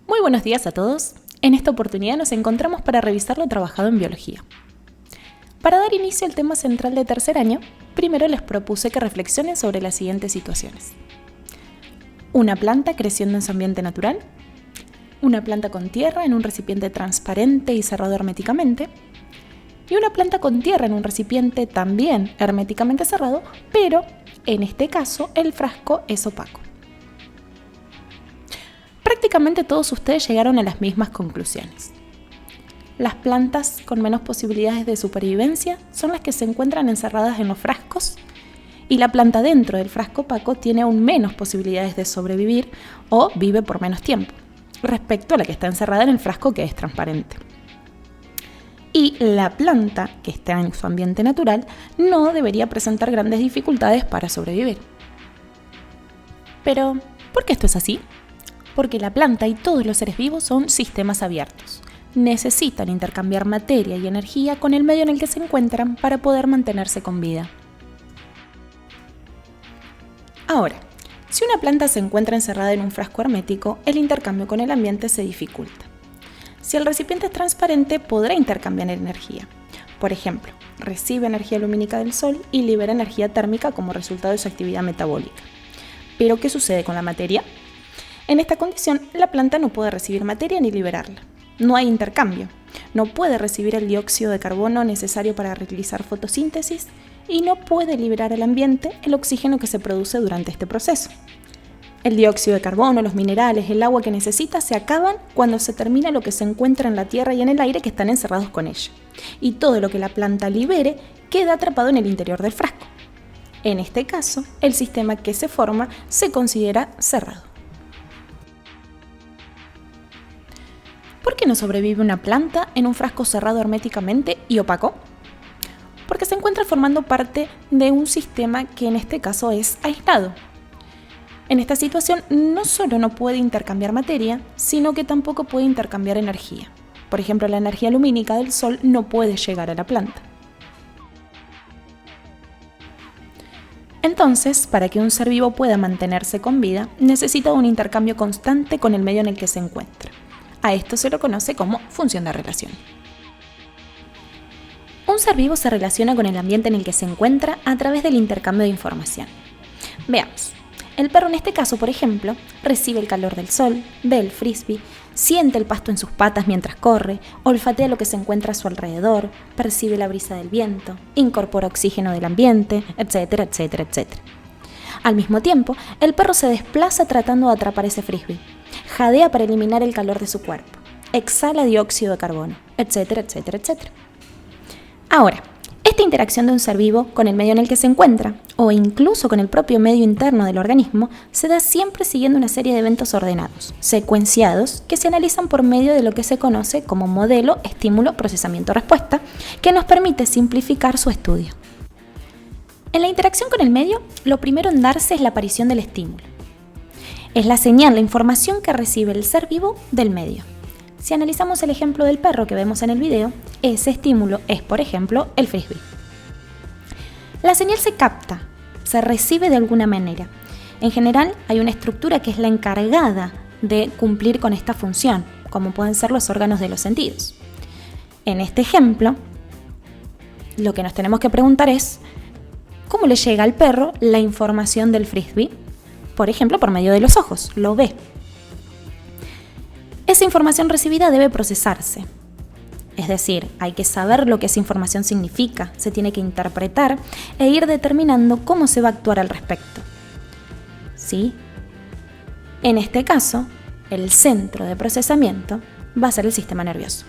Muy buenos días a todos. En esta oportunidad nos encontramos para revisar lo trabajado en biología. Para dar inicio al tema central de tercer año, primero les propuse que reflexionen sobre las siguientes situaciones. Una planta creciendo en su ambiente natural, una planta con tierra en un recipiente transparente y cerrado herméticamente, y una planta con tierra en un recipiente también herméticamente cerrado, pero en este caso el frasco es opaco. Prácticamente todos ustedes llegaron a las mismas conclusiones. Las plantas con menos posibilidades de supervivencia son las que se encuentran encerradas en los frascos, y la planta dentro del frasco opaco tiene aún menos posibilidades de sobrevivir o vive por menos tiempo, respecto a la que está encerrada en el frasco que es transparente. Y la planta que está en su ambiente natural no debería presentar grandes dificultades para sobrevivir. Pero, ¿por qué esto es así? Porque la planta y todos los seres vivos son sistemas abiertos. Necesitan intercambiar materia y energía con el medio en el que se encuentran para poder mantenerse con vida. Ahora, si una planta se encuentra encerrada en un frasco hermético, el intercambio con el ambiente se dificulta. Si el recipiente es transparente, podrá intercambiar energía. Por ejemplo, recibe energía lumínica del sol y libera energía térmica como resultado de su actividad metabólica. ¿Pero qué sucede con la materia? En esta condición, la planta no puede recibir materia ni liberarla. No hay intercambio. No puede recibir el dióxido de carbono necesario para realizar fotosíntesis y no puede liberar al ambiente el oxígeno que se produce durante este proceso. El dióxido de carbono, los minerales, el agua que necesita se acaban cuando se termina lo que se encuentra en la tierra y en el aire que están encerrados con ella. Y todo lo que la planta libere queda atrapado en el interior del frasco. En este caso, el sistema que se forma se considera cerrado. ¿Por qué no sobrevive una planta en un frasco cerrado herméticamente y opaco? Porque se encuentra formando parte de un sistema que en este caso es aislado. En esta situación no solo no puede intercambiar materia, sino que tampoco puede intercambiar energía. Por ejemplo, la energía lumínica del sol no puede llegar a la planta. Entonces, para que un ser vivo pueda mantenerse con vida, necesita un intercambio constante con el medio en el que se encuentra. A esto se lo conoce como función de relación. Un ser vivo se relaciona con el ambiente en el que se encuentra a través del intercambio de información. Veamos. El perro en este caso, por ejemplo, recibe el calor del sol, ve el frisbee, siente el pasto en sus patas mientras corre, olfatea lo que se encuentra a su alrededor, percibe la brisa del viento, incorpora oxígeno del ambiente, etcétera, etcétera, etcétera. Al mismo tiempo, el perro se desplaza tratando de atrapar ese frisbee, jadea para eliminar el calor de su cuerpo, exhala dióxido de carbono, etcétera, etcétera, etcétera. Ahora, esta interacción de un ser vivo con el medio en el que se encuentra, o incluso con el propio medio interno del organismo, se da siempre siguiendo una serie de eventos ordenados, secuenciados, que se analizan por medio de lo que se conoce como modelo estímulo-procesamiento-respuesta, que nos permite simplificar su estudio. En la interacción con el medio, lo primero en darse es la aparición del estímulo. Es la señal, la información que recibe el ser vivo del medio. Si analizamos el ejemplo del perro que vemos en el video, ese estímulo es, por ejemplo, el frisbee. La señal se capta, se recibe de alguna manera. En general, hay una estructura que es la encargada de cumplir con esta función, como pueden ser los órganos de los sentidos. En este ejemplo, lo que nos tenemos que preguntar es, ¿cómo le llega al perro la información del frisbee? Por ejemplo, por medio de los ojos, lo ve. Esa información recibida debe procesarse. Es decir, hay que saber lo que esa información significa, se tiene que interpretar e ir determinando cómo se va a actuar al respecto. ¿Sí? En este caso, el centro de procesamiento va a ser el sistema nervioso.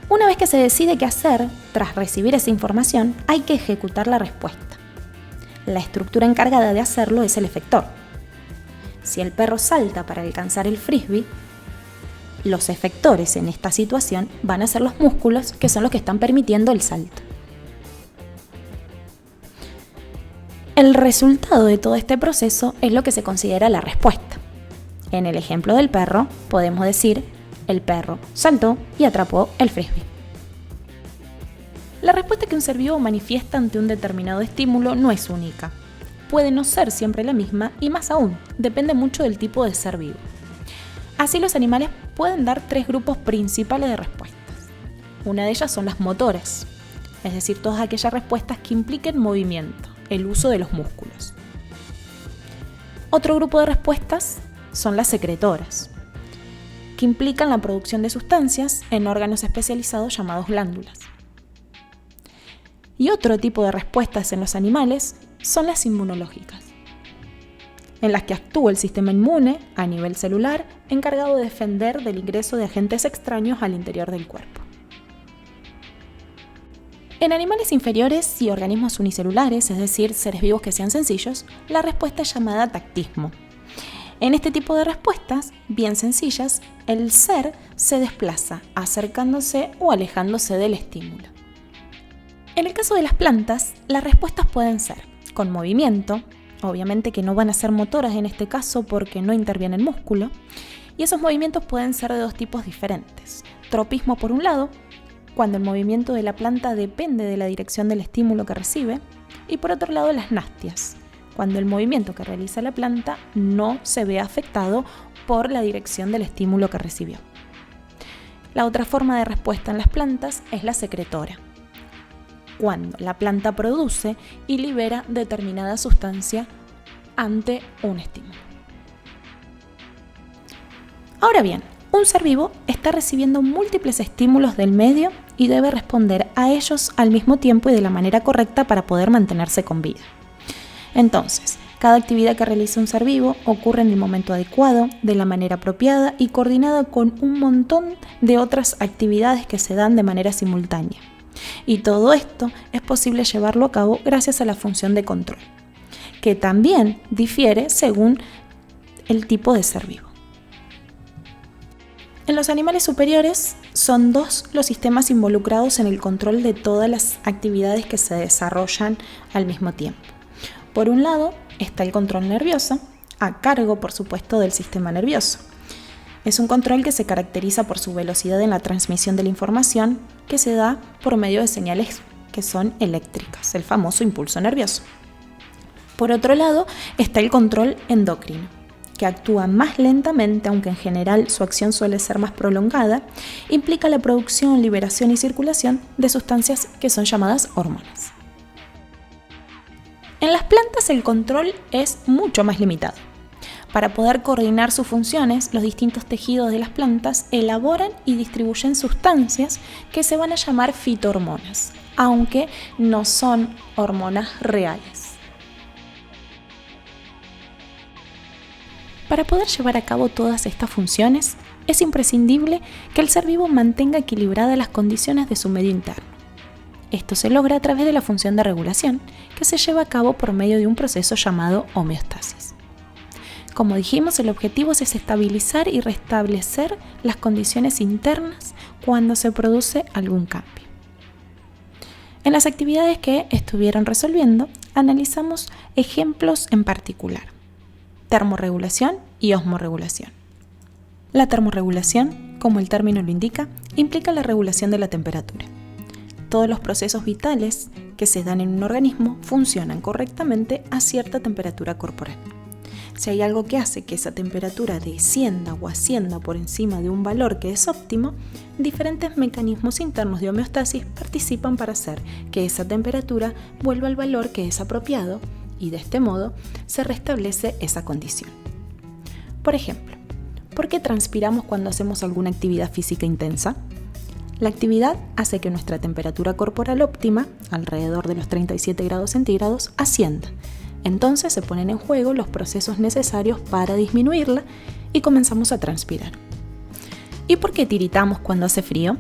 Una vez que se decide qué hacer, tras recibir esa información, hay que ejecutar la respuesta. La estructura encargada de hacerlo es el efector. Si el perro salta para alcanzar el frisbee, los efectores en esta situación van a ser los músculos, que son los que están permitiendo el salto. El resultado de todo este proceso es lo que se considera la respuesta. En el ejemplo del perro, podemos decir el perro saltó y atrapó el frisbee. La respuesta que un ser vivo manifiesta ante un determinado estímulo no es única. Puede no ser siempre la misma y más aún, depende mucho del tipo de ser vivo. Así los animales pueden dar 3 grupos principales de respuestas. Una de ellas son las motoras, es decir, todas aquellas respuestas que impliquen movimiento, el uso de los músculos. Otro grupo de respuestas son las secretoras, que implican la producción de sustancias en órganos especializados llamados glándulas. Y otro tipo de respuestas en los animales son las inmunológicas, en las que actúa el sistema inmune a nivel celular encargado de defender del ingreso de agentes extraños al interior del cuerpo. En animales inferiores y organismos unicelulares, es decir, seres vivos que sean sencillos, la respuesta es llamada tactismo. En este tipo de respuestas, bien sencillas, el ser se desplaza acercándose o alejándose del estímulo. En el caso de las plantas, las respuestas pueden ser con movimiento, obviamente que no van a ser motoras en este caso porque no interviene el músculo, y esos movimientos pueden ser de 2 tipos diferentes. Tropismo por un lado, cuando el movimiento de la planta depende de la dirección del estímulo que recibe, y por otro lado las nastias, cuando el movimiento que realiza la planta no se ve afectado por la dirección del estímulo que recibió. La otra forma de respuesta en las plantas es la secretora, cuando la planta produce y libera determinada sustancia ante un estímulo. Ahora bien, un ser vivo está recibiendo múltiples estímulos del medio y debe responder a ellos al mismo tiempo y de la manera correcta para poder mantenerse con vida. Entonces, cada actividad que realiza un ser vivo ocurre en el momento adecuado, de la manera apropiada y coordinada con un montón de otras actividades que se dan de manera simultánea. Y todo esto es posible llevarlo a cabo gracias a la función de control, que también difiere según el tipo de ser vivo. En los animales superiores son 2 los sistemas involucrados en el control de todas las actividades que se desarrollan al mismo tiempo. Por un lado está el control nervioso, a cargo por supuesto del sistema nervioso. Es un control que se caracteriza por su velocidad en la transmisión de la información que se da por medio de señales que son eléctricas, el famoso impulso nervioso. Por otro lado está el control endocrino, que actúa más lentamente, aunque en general su acción suele ser más prolongada, implica la producción, liberación y circulación de sustancias que son llamadas hormonas. En las plantas el control es mucho más limitado. Para poder coordinar sus funciones, los distintos tejidos de las plantas elaboran y distribuyen sustancias que se van a llamar fitohormonas, aunque no son hormonas reales. Para poder llevar a cabo todas estas funciones, es imprescindible que el ser vivo mantenga equilibradas las condiciones de su medio interno. Esto se logra a través de la función de regulación, que se lleva a cabo por medio de un proceso llamado homeostasis. Como dijimos, el objetivo es estabilizar y restablecer las condiciones internas cuando se produce algún cambio. En las actividades que estuvieron resolviendo, analizamos ejemplos en particular: termorregulación y osmorregulación. La termorregulación, como el término lo indica, implica la regulación de la temperatura. Todos los procesos vitales que se dan en un organismo funcionan correctamente a cierta temperatura corporal. Si hay algo que hace que esa temperatura descienda o ascienda por encima de un valor que es óptimo, diferentes mecanismos internos de homeostasis participan para hacer que esa temperatura vuelva al valor que es apropiado y de este modo se restablece esa condición. Por ejemplo, ¿por qué transpiramos cuando hacemos alguna actividad física intensa? La actividad hace que nuestra temperatura corporal óptima, alrededor de los 37 grados centígrados, ascienda. Entonces se ponen en juego los procesos necesarios para disminuirla y comenzamos a transpirar. ¿Y por qué tiritamos cuando hace frío?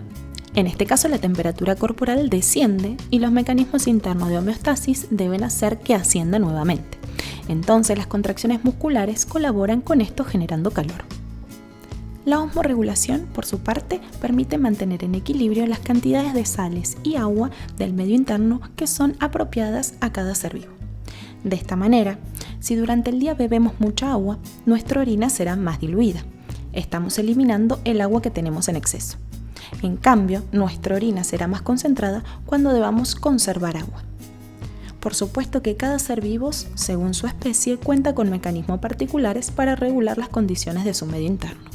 En este caso la temperatura corporal desciende y los mecanismos internos de homeostasis deben hacer que ascienda nuevamente. Entonces las contracciones musculares colaboran con esto generando calor. La osmorregulación, por su parte, permite mantener en equilibrio las cantidades de sales y agua del medio interno que son apropiadas a cada ser vivo. De esta manera, si durante el día bebemos mucha agua, nuestra orina será más diluida. estamos eliminando el agua que tenemos en exceso. En cambio, nuestra orina será más concentrada cuando debamos conservar agua. Por supuesto que cada ser vivo, según su especie, cuenta con mecanismos particulares para regular las condiciones de su medio interno.